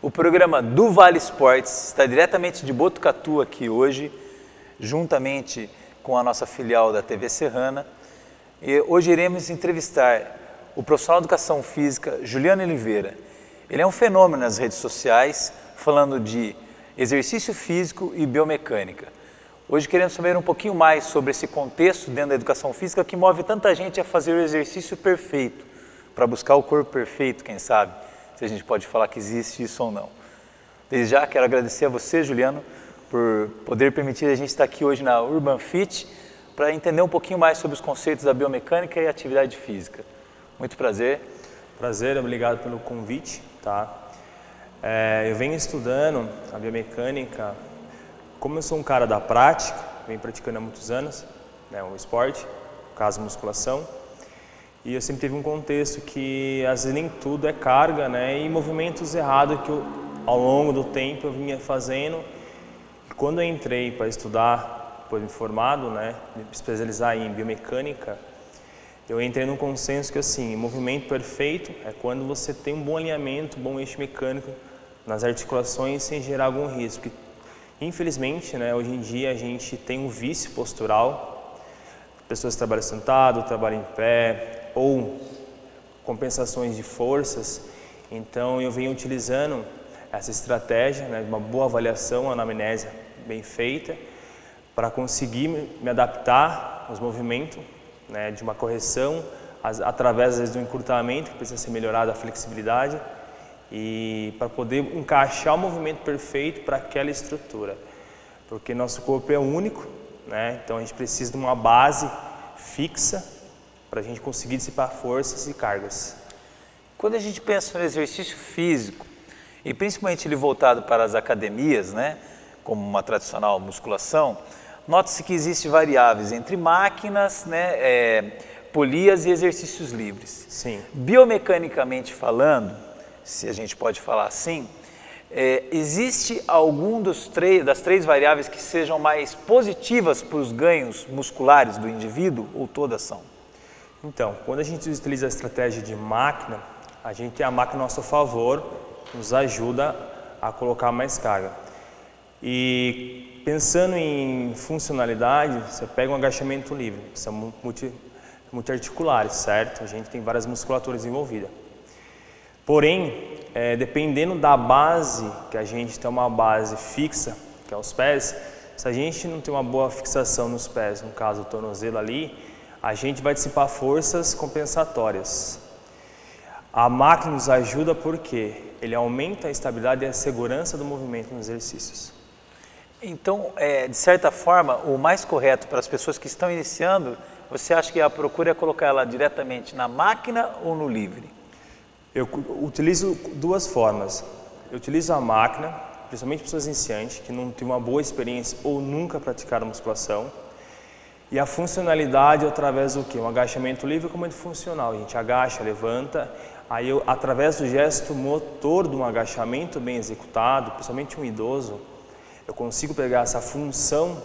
O programa do Vale Esportes está diretamente de Botucatu aqui hoje, juntamente com a nossa filial da TV Serrana. E hoje iremos entrevistar o profissional de educação física Juliano Oliveira. Ele é um fenômeno nas redes sociais, falando de exercício físico e biomecânica. Hoje queremos saber um pouquinho mais sobre esse contexto dentro da educação física que move tanta gente a fazer o exercício perfeito, para buscar o corpo perfeito, quem sabe, se a gente pode falar que existe isso ou não. Desde já quero agradecer a você, Juliano, por poder permitir a gente estar aqui hoje na Urban Fit para entender um pouquinho mais sobre os conceitos da biomecânica e atividade física. Muito prazer. Prazer, obrigado pelo convite. Tá? Eu venho estudando a biomecânica, como eu sou um cara da prática, venho praticando há muitos anos, né, o esporte, no caso musculação, e eu sempre tive um contexto que às vezes nem tudo é carga, né, e movimentos errados que ao longo do tempo eu vinha fazendo. E quando eu entrei para estudar, depois me formado, né, me especializar em biomecânica, eu entrei num consenso que assim, movimento perfeito é quando você tem um bom alinhamento, um bom eixo mecânico nas articulações sem gerar algum risco. Porque, infelizmente, né, hoje em dia a gente tem um vício postural, pessoas que trabalham sentado, trabalham em pé, ou compensações de forças. Então eu venho utilizando essa estratégia, né, de uma boa avaliação, uma anamnese bem feita, para conseguir me adaptar aos movimentos, né, de uma correção, através às vezes do encurtamento, que precisa ser melhorada a flexibilidade, e para poder encaixar o movimento perfeito para aquela estrutura. Porque nosso corpo é único, né, então a gente precisa de uma base fixa para a gente conseguir dissipar forças e cargas. Quando a gente pensa no exercício físico, e principalmente ele voltado para as academias, né, como uma tradicional musculação, nota-se que existem variáveis entre máquinas, né, polias e exercícios livres. Sim. Biomecanicamente falando, se a gente pode falar assim, existe algum das três variáveis que sejam mais positivas para os ganhos musculares do indivíduo ou todas são? Então, quando a gente utiliza a estratégia de máquina, a gente tem a máquina a nosso favor, nos ajuda a colocar mais carga. E pensando em funcionalidade, você pega um agachamento livre, são multiarticulares, certo? A gente tem várias musculaturas envolvidas. Porém, dependendo da base, que a gente tem uma base fixa, que é os pés, se a gente não tem uma boa fixação nos pés, no caso o tornozelo ali, a gente vai dissipar forças compensatórias. A máquina nos ajuda porque ele aumenta a estabilidade e a segurança do movimento nos exercícios. Então, de certa forma, o mais correto para as pessoas que estão iniciando, você acha que a procura é colocar ela diretamente na máquina ou no livre? Eu utilizo duas formas. Eu utilizo a máquina, principalmente pessoas iniciantes que não têm uma boa experiência ou nunca praticaram musculação. E a funcionalidade através do quê? Um agachamento livre como é funcional. A gente agacha, levanta, aí eu, através do gesto motor de um agachamento bem executado, principalmente um idoso, eu consigo pegar essa função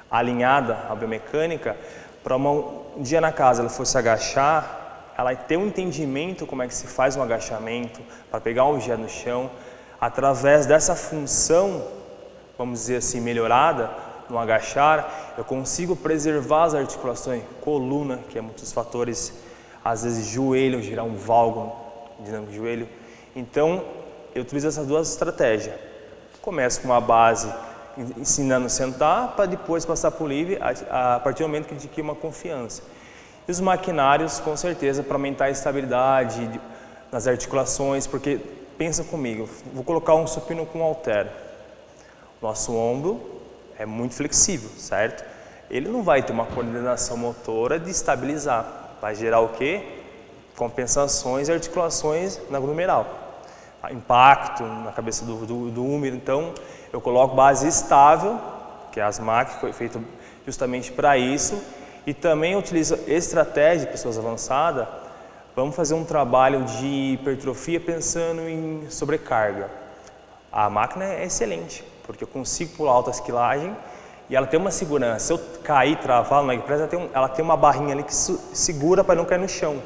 alinhada à biomecânica para um dia na casa ela fosse agachar, ela ter um entendimento como é que se faz um agachamento, para pegar um objeto no chão, através dessa função, vamos dizer assim, melhorada, no agachar, eu consigo preservar as articulações, coluna, que é muitos fatores, às vezes joelho, gerar um valgo dinâmico de joelho. Então, eu utilizo essas duas estratégias. Começo com uma base ensinando a sentar para depois passar para o livre a partir do momento que adquire uma confiança. E os maquinários, com certeza, para aumentar a estabilidade nas articulações, porque pensa comigo, vou colocar um supino com halter. Nosso ombro é muito flexível, certo? Ele não vai ter uma coordenação motora de estabilizar, vai gerar o quê? Compensações e articulações na glomerular. Impacto na cabeça do húmero, então eu coloco base estável, que é as máquinas, foi feito justamente para isso, e também utilizo estratégia de pessoas avançadas. Vamos fazer um trabalho de hipertrofia pensando em sobrecarga. A máquina é excelente, porque eu consigo pular alta esquilagem e ela tem uma segurança. Se eu cair, travar no leg press, ela tem uma barrinha ali que segura para não cair no chão.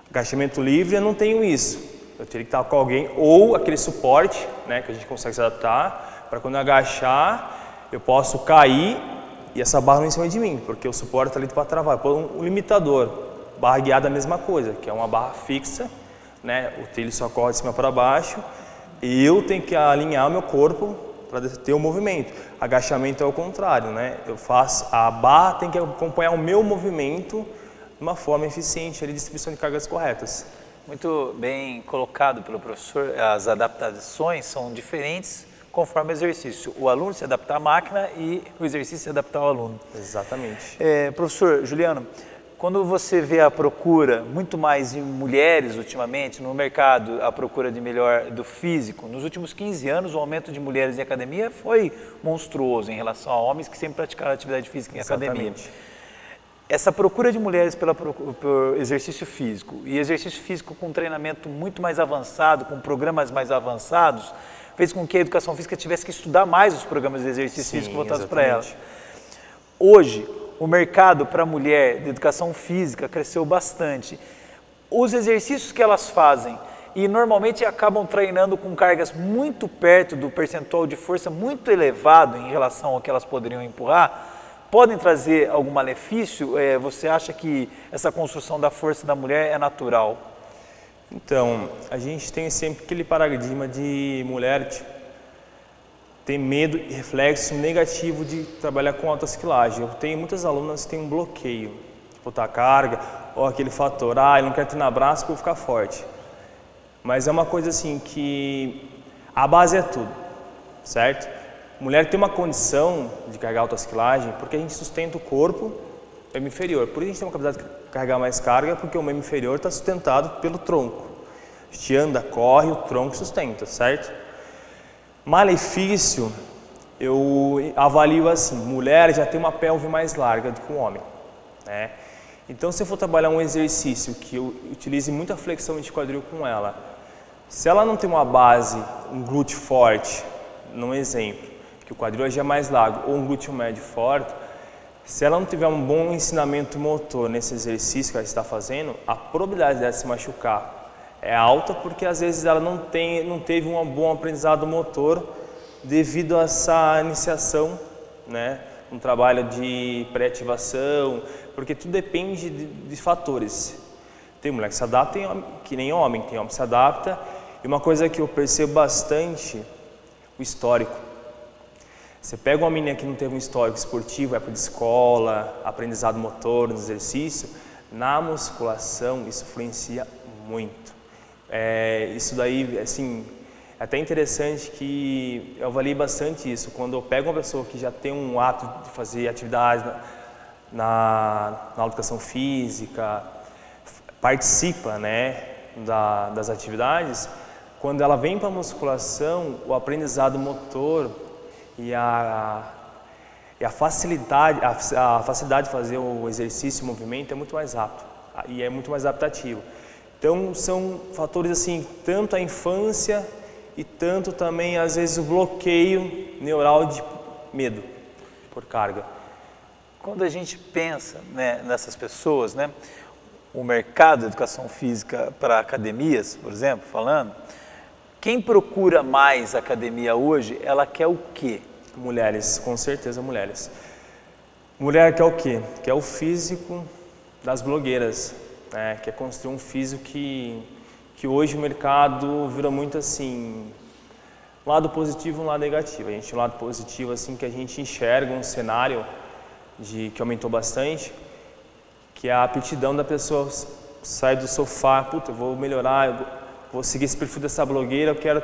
Agachamento livre, eu não tenho isso. Eu teria que estar com alguém, ou aquele suporte, né, que a gente consegue se adaptar, para quando eu agachar, eu posso cair e essa barra não em cima de mim, porque o suporte está ali para travar. Eu ponho um limitador, barra guiada é a mesma coisa, que é uma barra fixa, né, o trilho só corre de cima para baixo, e eu tenho que alinhar o meu corpo para ter o movimento. Agachamento é o contrário, né, a barra tem que acompanhar o meu movimento de uma forma eficiente, de distribuição de cargas corretas. Muito bem colocado pelo professor, as adaptações são diferentes conforme o exercício. O aluno se adaptar à máquina e o exercício se adaptar ao aluno. Exatamente. Professor Juliano, quando você vê a procura muito mais em mulheres ultimamente, no mercado, a procura de melhor do físico, nos últimos 15 anos o aumento de mulheres em academia foi monstruoso em relação a homens que sempre praticaram atividade física em academia. Essa procura de mulheres por exercício físico e exercício físico com treinamento muito mais avançado, com programas mais avançados, fez com que a educação física tivesse que estudar mais os programas de exercício físico voltados para ela. Hoje, o mercado para a mulher de educação física cresceu bastante. Os exercícios que elas fazem e normalmente acabam treinando com cargas muito perto do percentual de força muito elevado em relação ao que elas poderiam empurrar, podem trazer algum malefício? Você acha que essa construção da força da mulher é natural? Então, a gente tem sempre aquele paradigma de mulher ter medo e reflexo negativo de trabalhar com alta esquilagem. Eu tenho muitas alunas que têm um bloqueio, de botar carga, ou aquele fator, eu não quero treinar braço para eu ficar forte. Mas é uma coisa assim que a base é tudo, certo? Mulher tem uma condição de carregar alta esquilagem porque a gente sustenta o corpo membro inferior. Por isso a gente tem uma capacidade de carregar mais carga, porque o membro inferior está sustentado pelo tronco. A gente anda, corre, o tronco sustenta, certo? Malefício, eu avalio assim, mulher já tem uma pelve mais larga do que um homem, né? Então se eu for trabalhar um exercício que eu utilize muita flexão de quadril com ela, se ela não tem uma base, um glúteo forte, num exemplo, que o quadril já é mais largo, ou um glúteo médio forte, se ela não tiver um bom ensinamento motor nesse exercício que ela está fazendo, a probabilidade dela se machucar é alta, porque às vezes ela não teve um bom aprendizado motor devido a essa iniciação, né? Um trabalho de pré-ativação, porque tudo depende de fatores. Tem mulher que se adapta, que nem homem, tem homem que se adapta, e uma coisa que eu percebo bastante, o histórico. Você pega uma menina que não teve um histórico esportivo, época de escola, aprendizado motor, no exercício, na musculação isso influencia muito. Isso daí, assim, é até interessante que eu avalio bastante isso. Quando eu pego uma pessoa que já tem um hábito de fazer atividades na educação física, participa, né, das atividades, quando ela vem para a musculação, o aprendizado motor e a facilidade de fazer o exercício, o movimento é muito mais rápido e é muito mais adaptativo. Então são fatores assim, tanto a infância e tanto também às vezes o bloqueio neural de medo por carga. Quando a gente pensa, né, nessas pessoas, né, o mercado de educação física para academias, por exemplo, falando, quem procura mais academia hoje, ela quer o quê? Mulheres, com certeza mulheres. Mulher quer o quê? Quer o físico das blogueiras, né? Quer construir um físico que hoje o mercado vira muito assim, Um lado positivo e um lado negativo. A gente tem um lado positivo assim que a gente enxerga um cenário que aumentou bastante, que é a aptidão da pessoa sair do sofá, puta, eu vou melhorar, eu vou seguir esse perfil dessa blogueira, eu quero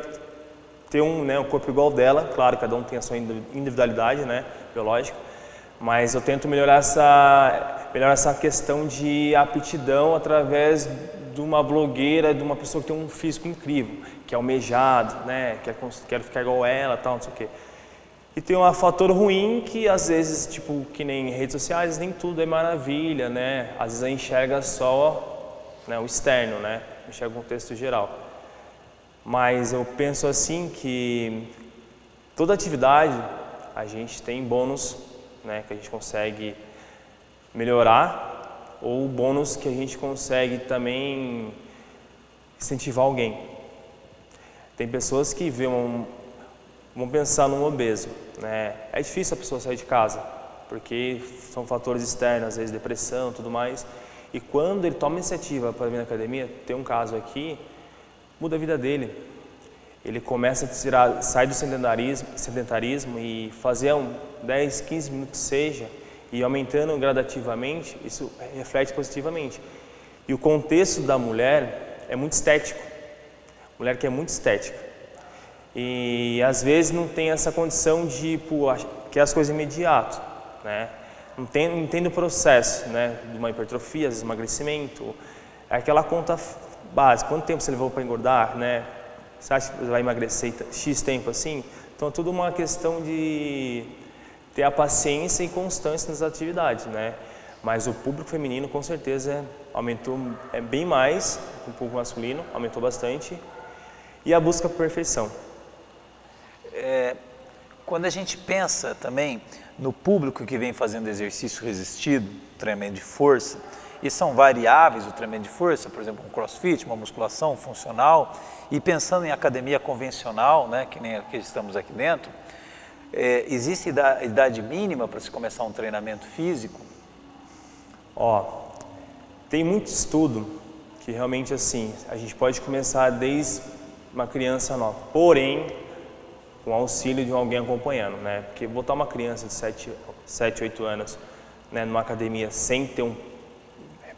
ter um corpo igual dela, claro, cada um tem a sua individualidade, né, biológica, mas eu tento melhorar essa questão de aptidão através de uma blogueira, de uma pessoa que tem um físico incrível, que é almejado, né, quero ficar igual ela, tal, não sei o quê. E tem um fator ruim que às vezes, tipo, que nem redes sociais, nem tudo é maravilha, né? Às vezes a gente enxerga só, né, o externo, né? Enxerga o contexto geral. Mas eu penso assim que toda atividade a gente tem bônus, né, que a gente consegue melhorar, ou bônus que a gente consegue também incentivar alguém. Tem pessoas que vão pensar num obeso, né? É difícil a pessoa sair de casa, porque são fatores externos, às vezes depressão, tudo mais. E quando ele toma iniciativa para vir na academia, tem um caso aqui, muda a vida dele. Ele começa a sair do sedentarismo e fazer 10, 15 minutos seja, e aumentando gradativamente, isso reflete positivamente. E o contexto da mulher é muito estético, mulher que é muito estética. E às vezes não tem essa condição de quer as coisas imediato, né? Não entende o processo, né? De uma hipertrofia, às vezes emagrecimento, é aquela conta básica, quanto tempo você levou para engordar, né? Você acha que vai emagrecer X tempo assim? Então é tudo uma questão de ter a paciência e constância nas atividades, né? Mas o público feminino com certeza aumentou bem mais, o público masculino aumentou bastante, e a busca por perfeição. Quando a gente pensa também no público que vem fazendo exercício resistido, treinamento de força, e são variáveis o treinamento de força, por exemplo, um crossfit, uma musculação funcional, e pensando em academia convencional, né, que nem a que estamos aqui dentro, existe idade mínima para se começar um treinamento físico? Tem muito estudo que realmente assim, a gente pode começar desde uma criança nova, porém, com auxílio de alguém acompanhando, né? Porque botar uma criança de 7, 8 anos, né, numa academia sem ter um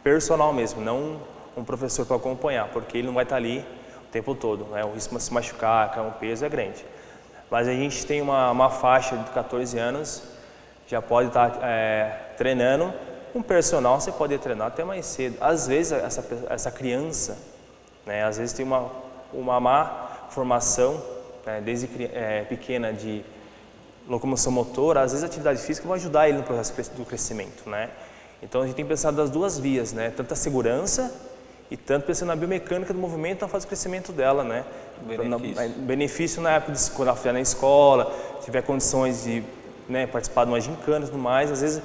personal mesmo, não um professor para acompanhar, porque ele não vai estar ali o tempo todo, né? O risco de se machucar, cair um peso é grande. Mas a gente tem uma faixa de 14 anos, já pode estar treinando. Com personal você pode treinar até mais cedo. Às vezes essa criança, né, às vezes tem uma má formação, né, desde pequena de locomoção motora, às vezes a atividade física vai ajudar ele no processo do crescimento, né? Então a gente tem que pensar das duas vias, né? Tanto a segurança e tanto pensando na biomecânica do movimento na fase do crescimento dela, né? Benefício na época de quando ela estiver na escola, tiver condições de, né, participar de uma gincana e tudo mais, às vezes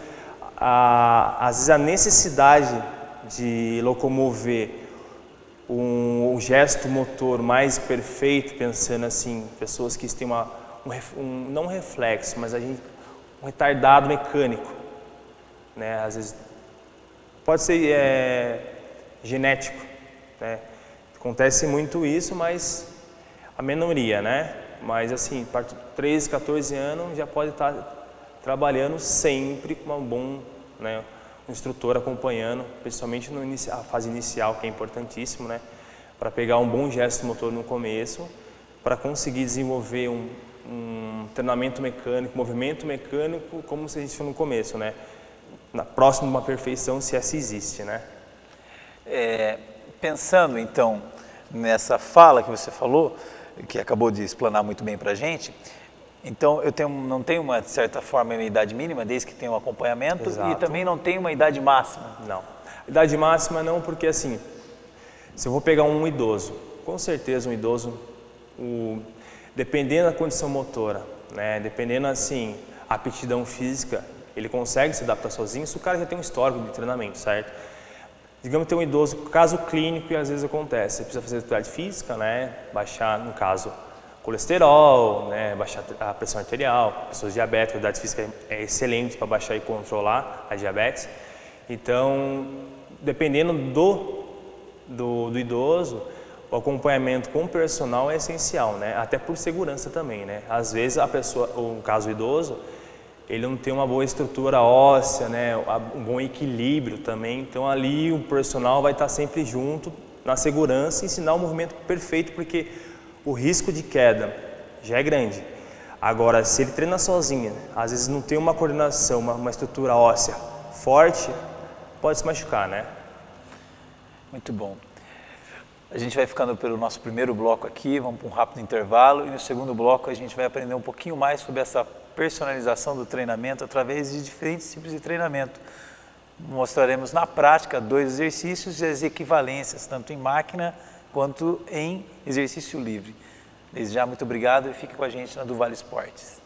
a necessidade de locomover um gesto motor mais perfeito, pensando assim, pessoas que têm não um reflexo, mas um retardado mecânico, né? Às vezes pode ser genético, né? Acontece muito isso, mas a minoria, né? Mas assim, a partir de 13, 14 anos já pode estar trabalhando sempre com um bom, né, um instrutor acompanhando, principalmente na fase inicial, que é importantíssimo, né? Para pegar um bom gesto motor no começo, para conseguir desenvolver um treinamento mecânico, movimento mecânico, como se a gente fosse no começo, né? Próximo de uma perfeição, se essa existe, né? Pensando então nessa fala que você falou, que acabou de explanar muito bem para a gente, então eu não tenho uma, de certa forma, uma idade mínima, desde que tenha um acompanhamento. Exato. E também não tenho uma idade máxima. Não, idade máxima não, porque assim, se eu vou pegar um idoso, com certeza um idoso, dependendo da condição motora, né, dependendo assim, a aptidão física, ele consegue se adaptar sozinho, se o cara já tem um histórico de treinamento, certo? Digamos que tem um idoso, caso clínico, e às vezes acontece, você precisa fazer atividade física, né, baixar, no caso, colesterol, né, baixar a pressão arterial, pessoas diabéticas, a atividade física é excelente para baixar e controlar a diabetes. Então, dependendo do idoso, o acompanhamento com o personal é essencial, né? Até por segurança também, né? Às vezes a pessoa, no caso idoso, ele não tem uma boa estrutura óssea, né? Um bom equilíbrio também, então ali o personal vai estar sempre junto, na segurança, ensinar o movimento perfeito, porque o risco de queda já é grande. Agora, se ele treina sozinho, às vezes não tem uma coordenação, uma estrutura óssea forte, pode se machucar, né? Muito bom. A gente vai ficando pelo nosso primeiro bloco aqui, vamos para um rápido intervalo, e no segundo bloco a gente vai aprender um pouquinho mais sobre essa personalização do treinamento através de diferentes tipos de treinamento. Mostraremos na prática 2 exercícios e as equivalências, tanto em máquina quanto em exercício livre. Desde já, muito obrigado e fique com a gente na do Vale Esportes.